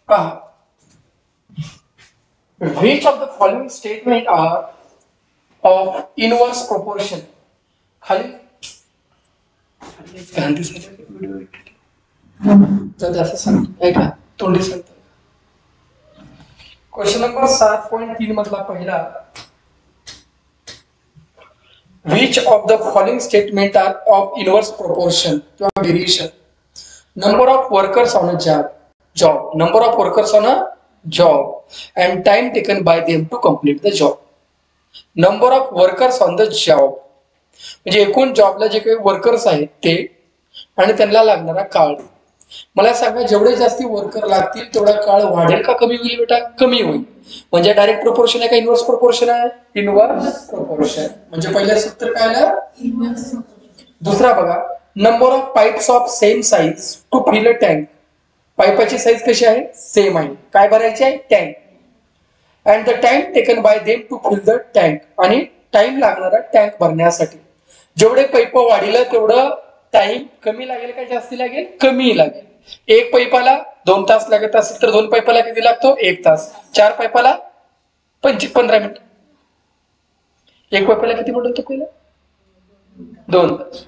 पहा, which of the following statement are of inverse proportion? खाली तोंडी सांगतो. क्वेश्चन नंबर 7.3 मधला पहिला, which of the following statement are of inverse proportion किंवा variation? Number of workers on a job, number of workers on a job and time taken by them to complete the job. Number of workers on the job म्हणजे एकूण जॉबला जे काही workers आहेत ते आणि त्यांना लागणारा काळ. मला सांगा, जेवढे जास्ती वर्कर लागतील तेवढा काळ वाढेल का कमी होईल बेटा? कमी होईल. म्हणजे डायरेक्ट प्रोपोर्शन आहे का इन्व्हर्स प्रोपोर्शन आहे? Inverse proportion. म्हणजे पहिलं सूत्र काय आलं? दुसरा बघा, number of pipes of same size to fill a tank. पाईपाची साईज कशी आहे? सेम आहे. काय भरायची आहे? Tank. And the time taken by them to fill the tank. आणि टाइम लागणारा टँक भरण्यासाठी. जेवढे पैप वाढील तेवढं टाइम कमी लागेल का जास्ती लागेल? कमी लागेल. एक पैपाला 2 तास लागत असेल तर 2 पैपाला किती लागतो? 1 तास. 4 पैपाला 15 मिनिट. एक पैपाला किती मिनिट होतो पहिला? 2 तास.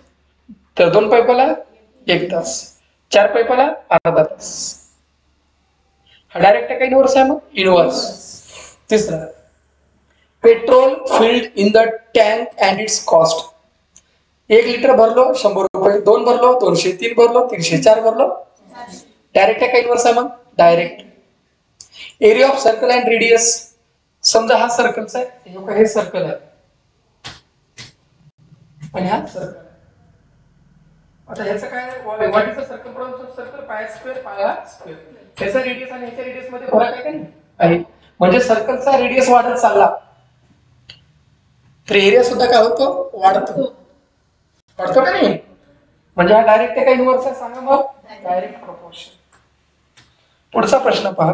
तर 2 पैपाला 1 तास. 4 पैपाला अर्धा तास. हा डायरेक्ट काय इनवर्स आहे? मग इनवर्स. तिसरा, petrol filled in the tank and it's cost. 1 litre भरलो 100 रुपये, 2 भरलो 200, 3 भरलो 300, 4 भरलो. डायरेक्ट काय इनवर्स आहे? मग direct. Area of circle and radius. समजा हा सर्कलचा आहे, हे सर्कल आहे आणि हा सर्कल. आता ह्याचं काय? What is the circumference of circle? Pi square pi square. ह्याचा रेडियस आणि ह्याच्या रेडियस मध्ये फरक आहे का नाही? आहे. म्हणजे सर्कलचा रेडियस वाढत चालला तर एरिया सुद्धा काय होतो? वाढतो. वाढतो का नाही? म्हणजे हा डायरेक्ट काय इनव्हर्स आहे? सांगा मग. Direct proportion. पुढचा प्रश्न पहा,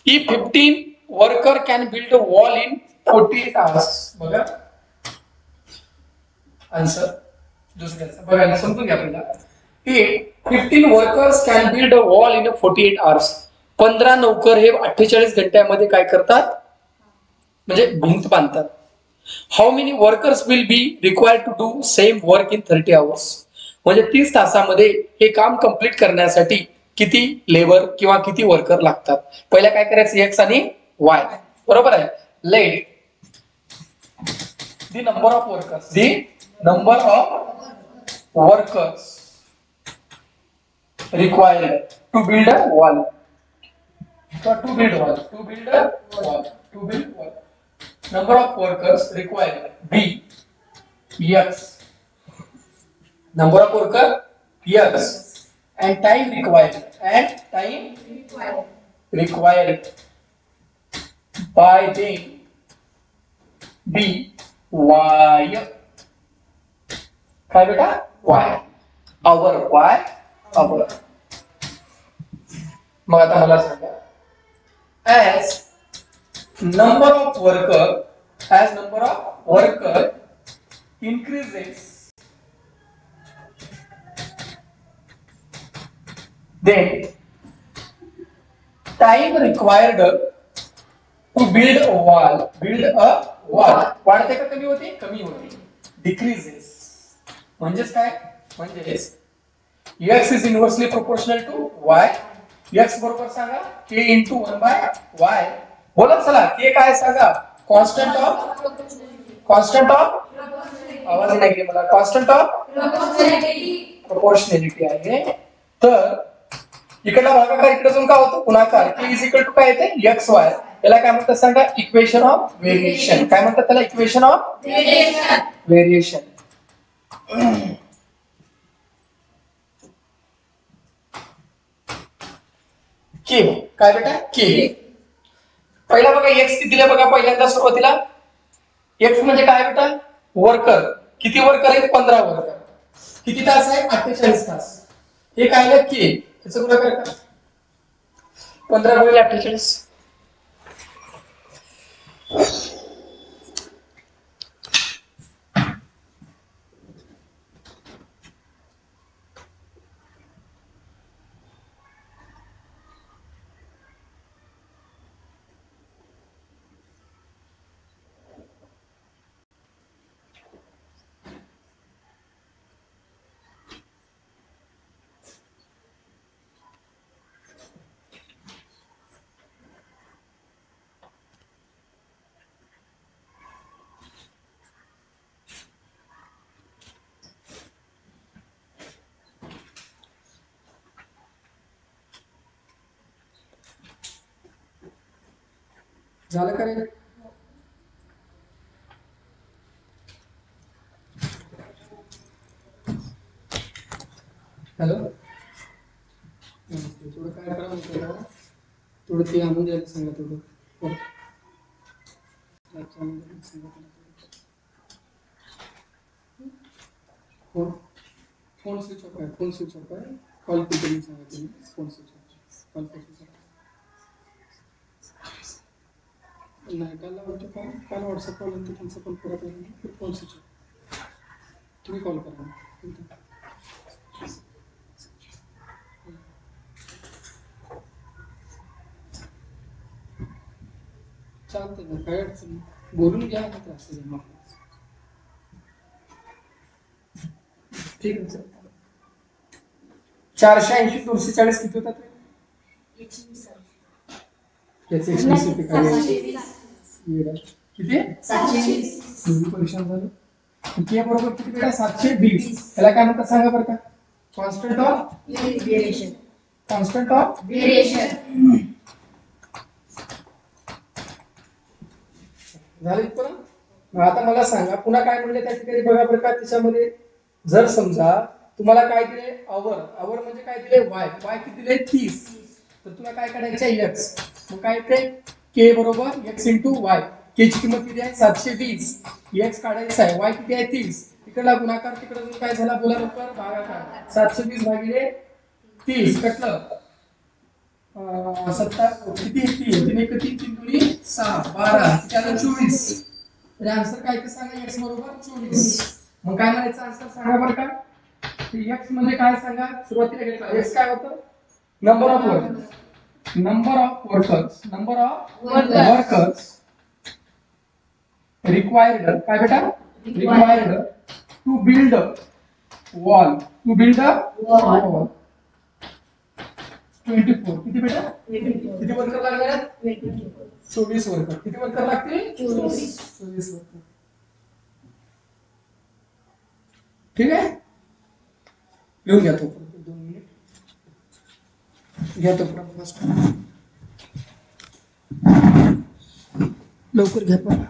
if 15 worker can build a wall in 48 hours. बघा आन्सर दुसऱ्याचा बघा, समजून घ्या पहिला. If 15 workers can build a wall in 48 hours. 15 नौकर हे 48 घंट्यामध्ये काय करतात? म्हणजे भिंत बांधतात. How many workers will be required to do same work in 30 hours. म्हणजे 30 तासामध्ये हे काम कंप्लीट करण्यासाठी किती लेबर किंवा किती वर्कर लागतात? पहिला काय करायचं? एक्स आणि वाय. बरोबर आहे. Let the number of workers, the number of workers required to build a wall. To build wall. Number of workers required B X. Number of workers X. And time required. Required by them B Y. काय बेटा? Y. Hour. मग आता मला सांगा, as number of worker increases, then time required to build a wall वाढते का कमी होते? कमी होते. Decreases म्हणजेच काय? म्हणजेच x is inversely proportional to y. x बरोबर सांगा k into 1 by y. बोला चला, k काय सांगा? कॉन्स्टंट ऑफ आवाज नाही गेला मला. कॉन्स्टंट ऑफ प्रोपोर्शनॅलिटी आहे. तर इकडला भागाकार इकडे जाऊन काय होतो? गुणाकार. k इज इक्वल टू काय येते? xy. याला काय म्हणतात सांगा? Equation of variation. काय म्हणतात त्याला? Equation of variation. के काय बेटा? के. पहिला बघा एक्स किती दिले बघा पहिल्यांदा सुरुवातीला. एक्स म्हणजे काय बेटा? वर्कर. किती वर्कर आहेत? 15 वर्कर. किती तास आहे? 48 तास. हे काय आहे? के. याचं गुणाकार करा. 15 गुणिले 48. झालं का रे? हॅलो, थोडं काय करा माहिती का, थोडं ते आणून द्यायला सांगा थोडं. फोन फोन स्विच ऑफ आहे, फोन स्विच ऑफ आहे. कॉल कुठे सांगा तुम्ही, फोन स्विच ऑफ, कॉल कुठे नाही. काल लावतो कॉल, काल व्हॉट्सअप कॉल होते त्यांचा पण परत आहे, फोन स्विच ऑफ. तुम्ही कॉल करा. चालतंय ना, काय अडचण नाही. बोलून घ्या ना त्रास मग. ठीक आहे सर. 480 240 किती होतात रे? त्याचे एक्सपेन्सिव्ह काय किती? 720. दोन्ही परीक्षण झालं. किती आहे बरोबर? किती बेटा? 720. त्याला काय म्हणतात सांगा बरं का? Constant of variation. Constant of variation. झालं इथपर्यंत? आता मला सांगा पुन्हा काय म्हणले त्या ठिकाणी बघा बरं का, त्याच्यामध्ये जर समजा तुम्हाला काय दिले आवर, आवर म्हणजे काय दिले वाय, वाय किती दिले 30, तर तुला काय काढायचं आहे एक्स. मग काय ते के बरोबर एक्स इंटू वाय. के ची किंमत किती आहे 720, एक्स काढायचा आहे, वाय किती आहे 30, तिकडला गुणाकार तिकडे काय झाला बोला लवकर, भागाकार. 720 भागिले 30 कटलं 17 किती 3 एक 3 3 दुनी 6 12 त्याला 24. तर आन्सर काय ते सांगा, एक्स बरोबर 24. मग काय म्हणायचं आन्सर सांगा बरं का. एक्स म्हणजे काय सांगा, सुरुवातीला घेतला एक्स काय होतं, number of workers, number of workers, number of workers required, काय बेटा required to build wall, to build wall 24. किती बेटा 24. किती वर्कर लागणार आहेत 24 वर्कर. किती वर्कर लागतील 24 वर्कर. ठीक आहे, लिहून घ्या तो 2 मिनिट घ्या तो लवकर घ्या पण.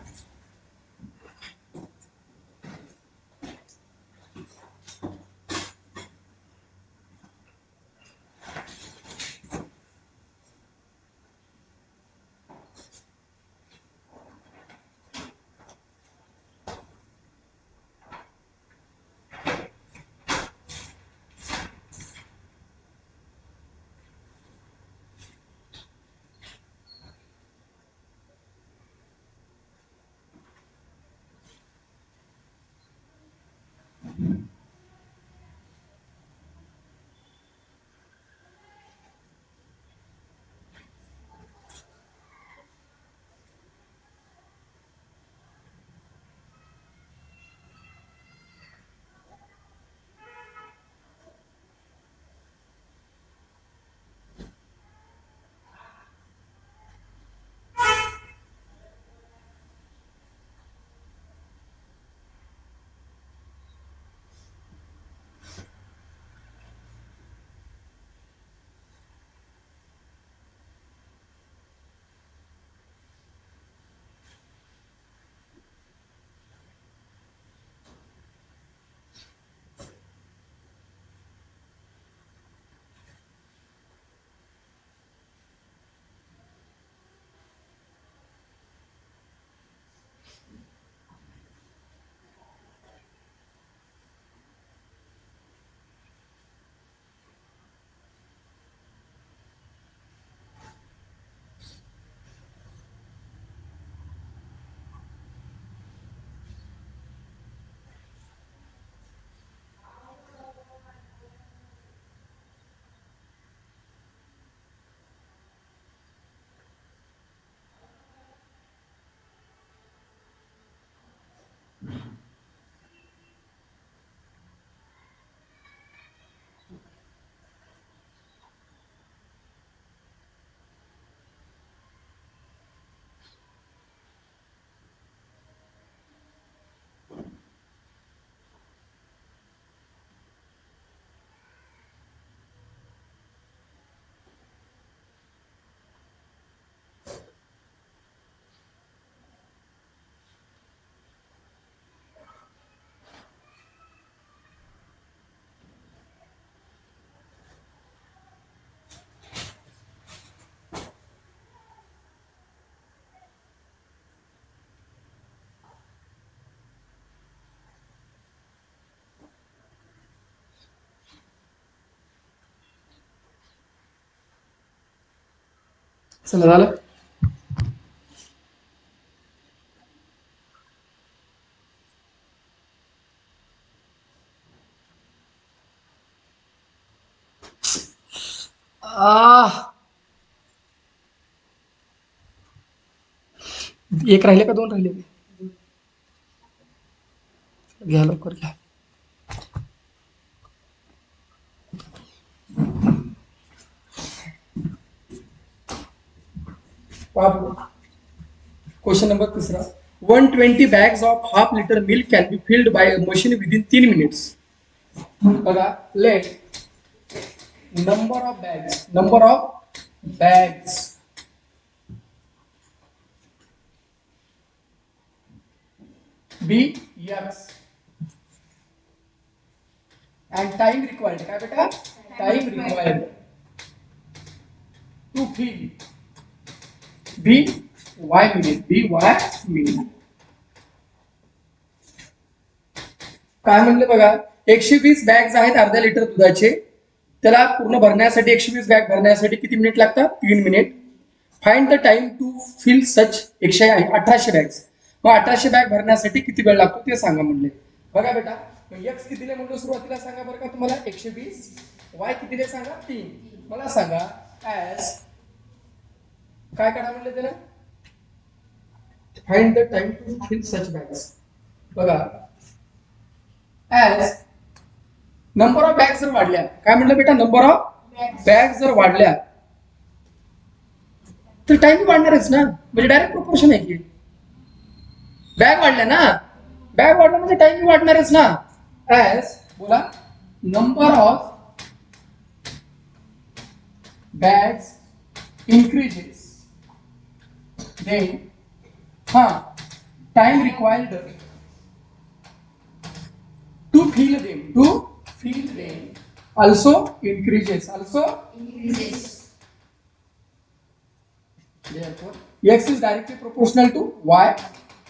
चला झालं. एक राहिले का दोन राहिले? घ्या लवकर घ्या. क्वेश्चन नंबर तिसरा. 120 bags of half liter milk can be filled by a machine within 3 minutes. बघा, let number of bags be x and time required. काय बेटा? Time required to fill b y minute. काय म्हणले बघा, 120 bags आहेत अर्ध्या litre दुधाचे. त्याला पूर्ण भरण्यासाठी 120 बॅग भरण्यासाठी किती मिनिट लागतात? 3 minute. Find the time to fill such 1800 bags. मग 1800 बॅग भरण्यासाठी किती वेळ लागतो ते सांगा म्हणले. बघा बेटा, एक्स कितीले म्हणलं सुरुवातीला सांगा बरं का तुम्हाला? 120. वाय कितीले सांगा? 3. मला सांगा ऍज काय करा म्हणले त्याला? Find the time to fill such bags. बघा, ऍज नंबर ऑफ बॅग जर वाढल्या, काय म्हणलं बेटा? नंबर ऑफ बॅग जर वाढल्या तर टाइम वाढणारच ना, म्हणजे डायरेक्ट प्रोपोर्शन आहे की. बॅग वाढल्या ना, बॅग वाढला म्हणजे टाइम वाढणारच ना. ऍज बोला, number of bags increases then time required to fill them also increases. Therefore x is directly proportional to y.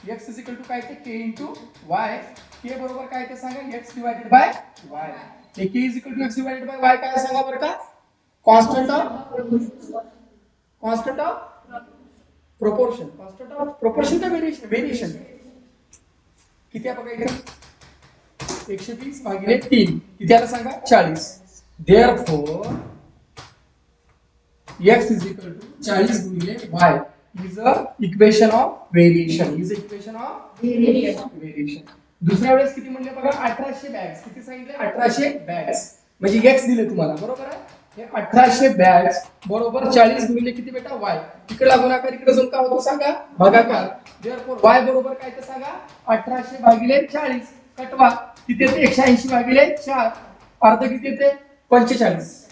x is equal to काय ते k into y. k बरोबर काय ते सांगा? x divided by y. k is equal to x divided by y काय सांगा बरं का? constant of proportion का variation किती आहे बघा इकडे? 120 भागिले 3 किती आलं सांगा? 40. Therefore x is equal to 40 गुणिले y is a equation of variation. दुसऱ्या वेळेस किती म्हणले बघा? 1800 बॅग्स. किती सांगितले? 1800 बॅग्स. म्हणजे x दिले तुम्हाला, बरोबर आहे? हे 1800 बॅग्स बरोबर 40 गुणिले किती बेटा? y. इकडे गुणाकार, इकडे जाऊन काय होतो सांगा? भागाकार. Therefore y बरोबर काय ते सांगा? 1800 भागिले 40. कटवा किती येते? 180 भागिले 4. अर्ध किती येते? 45.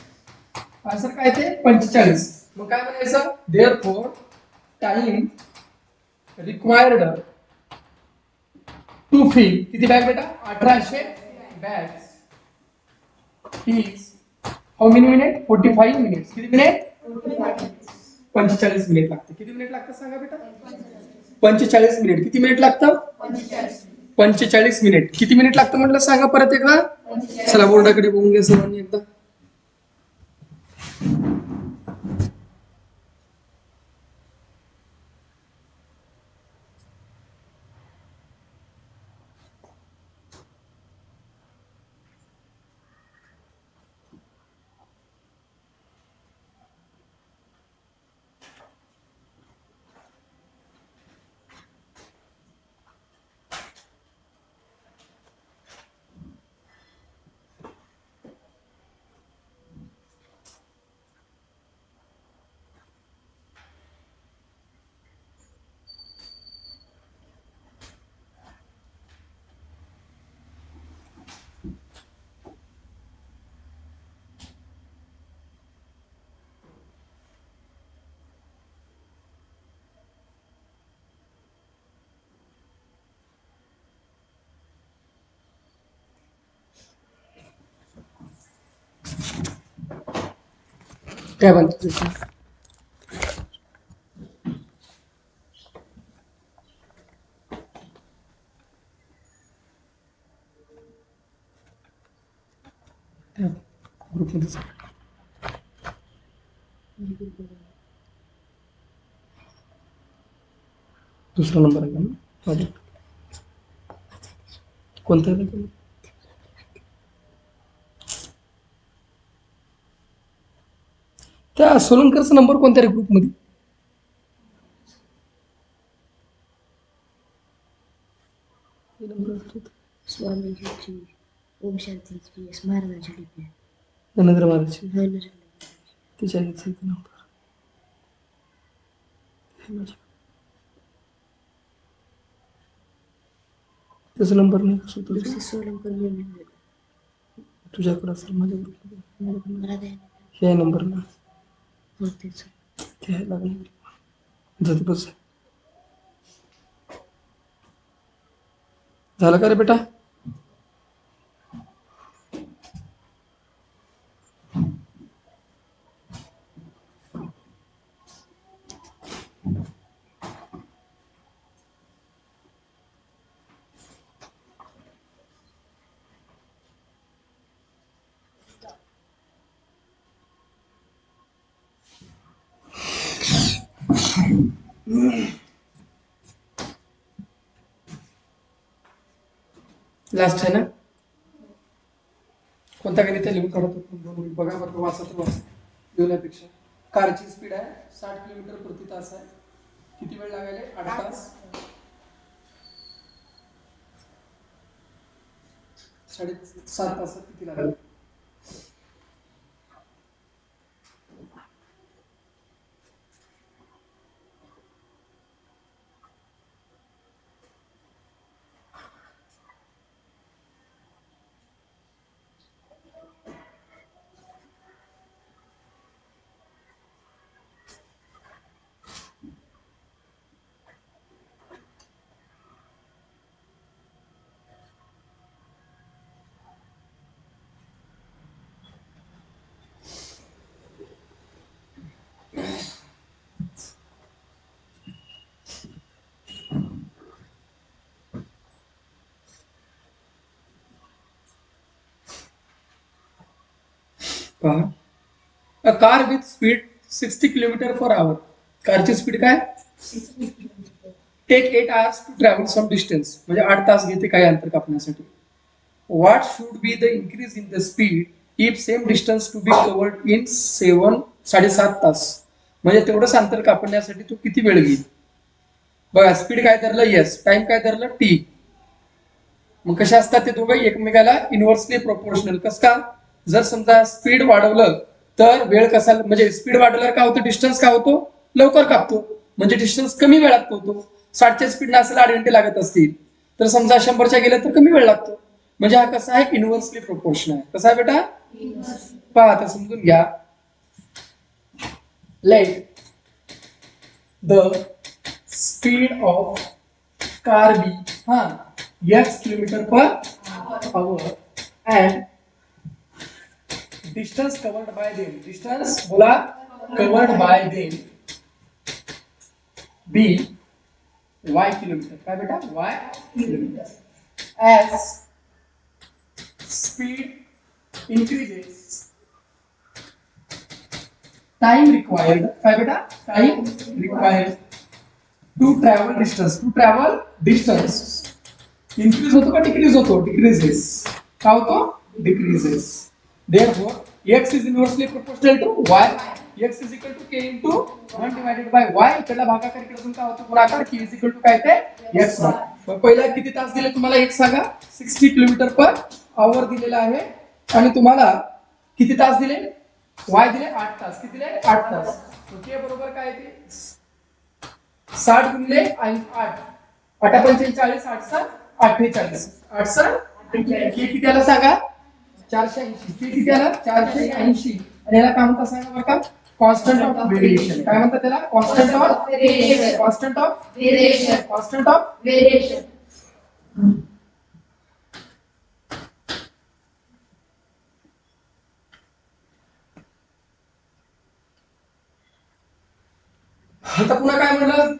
आन्सर काय ते? 45. मग काय म्हणायचं? Therefore time required to fill किती बॅग बेटा? 1800 bags is how many minute? 45 minutes. किती मिनिट? 45 मिनिट लागते. किती मिनिट लागतात सांगा बेटा? 45 मिनिट. किती मिनिट लागतात? 45 मिनिट. किती मिनिट लागतं म्हटलं सांगा परत एकदा? चला बोर्डाकडे बघून घ्या सर्वांनी एकदा. क्या बनते ग्रुप मध्ये दुसरा नंबर आहे का माझ्या कोणता आहे त्या सोलंकरचा नंबर कोणत्या ग्रुपमध्ये स्वामीजीची ओम शांतीची महाराजांची लिपी आहे. नरेंद्र महाराजची हा, नरेंद्र मोदीची. तिच्या आईचा नंबर त्याचा नंबर नाही सुचत. दुसरी सोलंकर म्हणून आहे. तुझ्याकडे असेल माझ्या ग्रुपमध्ये मला द्या ना. हे नंबर ना हो तेच. ते लागणार जाते बस झालं का रे बेटा लास्ट आहे ना कोणता गणित लिहून काढतो बघा बरं वाचत लिहण्यापेक्षा कारची स्पीड आहे 60 किलोमीटर प्रति तास आहे किती वेळ लागेल 8 तास 7.5 तासात किती लागेल A car with speed 60 kilometre per hour कारची स्पीड काय take 8 hours to travel some distance म्हणजे 8 तास घेते काही अंतर कापण्यासाठी what should be the increase in the speed if same distance to be covered in 7.5 तास म्हणजे तेवढंच अंतर कापण्यासाठी तू किती वेळ घेईल बघा स्पीड काय धरलं यस टाइम काय धरलं टी मग कशा असतात ते दोघं एकमेकाला इन्व्हर्सली प्रोपोर्शनल कसं का जर समजा स्पीड वाढवलं तर वेळ कसा म्हणजे स्पीड वाढवल्यावर काय होतं डिस्टन्स काय होतो लवकर कापतो म्हणजे डिस्टन्स कमी वेळात होतो 60च्या स्पीडला असेल 8 घंटे लागत असतील तर समजा 100च्या गेलं तर कमी वेळ लागतो म्हणजे हा कसा आहे इन्व्हर्सली प्रोपोर्शनल आहे कसा आहे बेटा पहा आता समजून घ्या let the speed of car be हा x kilometre per hour and distance covered by them distance बोला covered by them b y kilometre काय बेटा y kilometre as speed increases time required काय बेटा time required to travel distance increase होतो का decrease होतो decreases काय होतो decreases therefore x is inversely proportional to y x is equal to k into 1 divided by y इकडला भागाकार इकडून काय होतो गुणाकार k is equal to काय ते x मग पहिला किती तास दिले तुम्हाला एक सांगा 60 किलोमीटर पर आवर दिलेला आहे आणि तुम्हाला किती तास दिले y दिले 8 तास किती दिले 8 तास k बरोबर काय ते 60 गुणिले 8 8 45 8 48 8 किती आला सांगा 480 किती आला 480 आणि याला काय म्हणतात सांगा बरं का कॉन्स्टंट ऑफ व्हेरिएशन काय म्हणतात त्याला constant of variation constant of variation constant of variation आता पुन्हा काय म्हणलं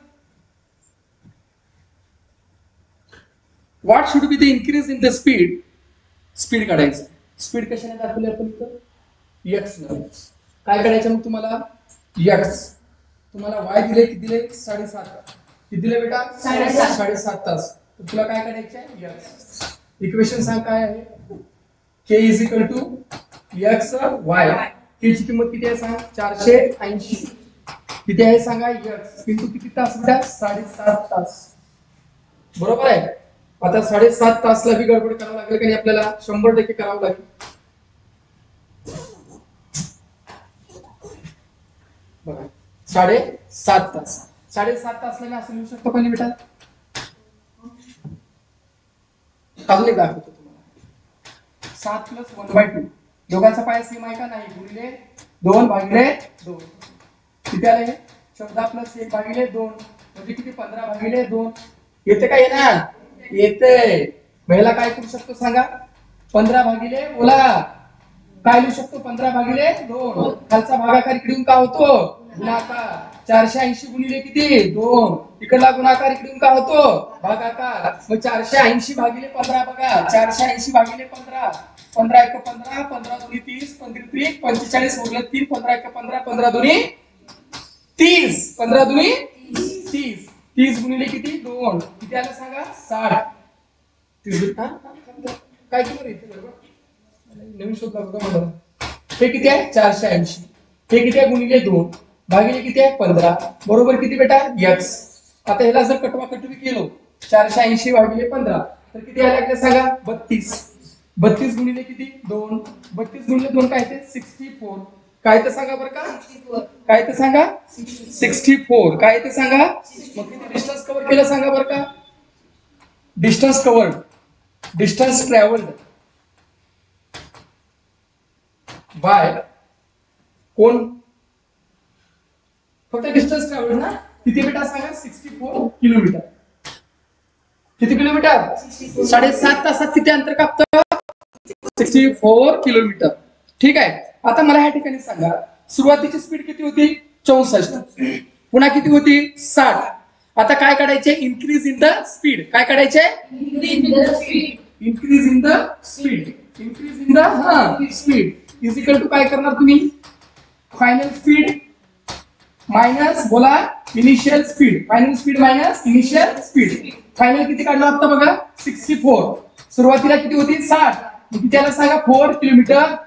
what should be the increase in the speed काढायचं स्पीड कशाने दाखवली आपण इथं x न काय काढायचं मग तुम्हाला x तुम्हाला y दिले किती दिले 7.5 कितीला बेटा 7.5 तास. तर तुला काय करायचं आहे x. इक्वेशन सांग काय आहे k is equal to x y. k ची किंमत किती आहे सांग 480. किती आहे सांगा x किंतु किती तास बेटा 7.5 तास. बरोबर आहे. आता 7.5 तासला भी गडबड करावं लागेल की आपल्याला 100% करावं लागेल. बघा 7.5 तास. 7.5 तासला मी असं लिहू शकतो का नाही बेटा. अजून एक दाखवतो तुम्हाला. 7 + 1/2 दोघांचा पाया सेम आहे का नाही. गुणिले 2/2 किती आले 14 + 1/2 म्हणजे किती 15/2 येते का येणार येते. पहिला काय करू शकतो सांगा 15 बोला काय लिहू शकतो 15/2. खालचा भागाकार इकडून का होतो गुणाकार. 480 गुणिले किती 2. इकडला गुणाकार इकडून का होतो भागाकार. मग 480/15 बघा 480/15 15 × 15 15 × 2 = 30 15 × 3 = 45 उरले 3 15 × 15 15 × 2 = 30 15 × 2 = 30 30 गुणिले किती 2 किती आलं सांगा 60. 30 काय किती येते बरोबर नवीन शोध लागतो मला. हे किती आहे 480. हे किती आहे गुणिले 2 भागिले किती आहे 15 बरोबर किती बेटा x. आता ह्याला जर कटवाकटवी केलो 480/15 तर किती आले आपल्याला सांगा 32. 32 गुणिले किती 2 32 गुणिले 2 काय ते 64. काय ते सांगा बरं का काय ते सांगा 64 काय ते सांगा. मग किती डिस्टन्स कव्हर केलं सांगा बरं का. Distance covered distance travelled by कोण फक्त डिस्टन्स ट्रॅव्हल्ड ना किती बेटा सांगा 64 किलोमीटर. किती किलोमीटर 7.5 तासात किती अंतर कापतं 64 किलोमीटर. ठीक आहे. आता मला ह्या ठिकाणी सांगा सुरुवातीची स्पीड किती होती 64 पुन्हा किती होती 60. आता काय काढायचे इन्क्रीज इन द स्पीड. काय काढायचे increase in the speed increase in the speed is equal to काय करणार तुम्ही फायनल स्पीड मायनस बोला initial speed. Final speed minus initial speed. Final किती काढलं आता बघा 64. सुरुवातीला किती होती 60. किती आलं सांगा 4 km/h.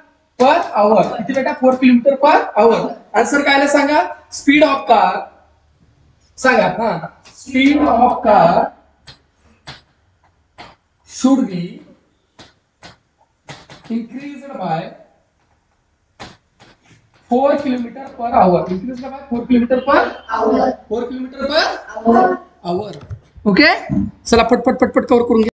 किती बेटा 4 km/h. आन्सर काय आलं सांगा स्पीड ऑफ कार सांगा speed of car should be increased by 4 km/h. Increased by 4 km/h. 4 km/h. Okay चला पटपट कव्हर करून घ्या.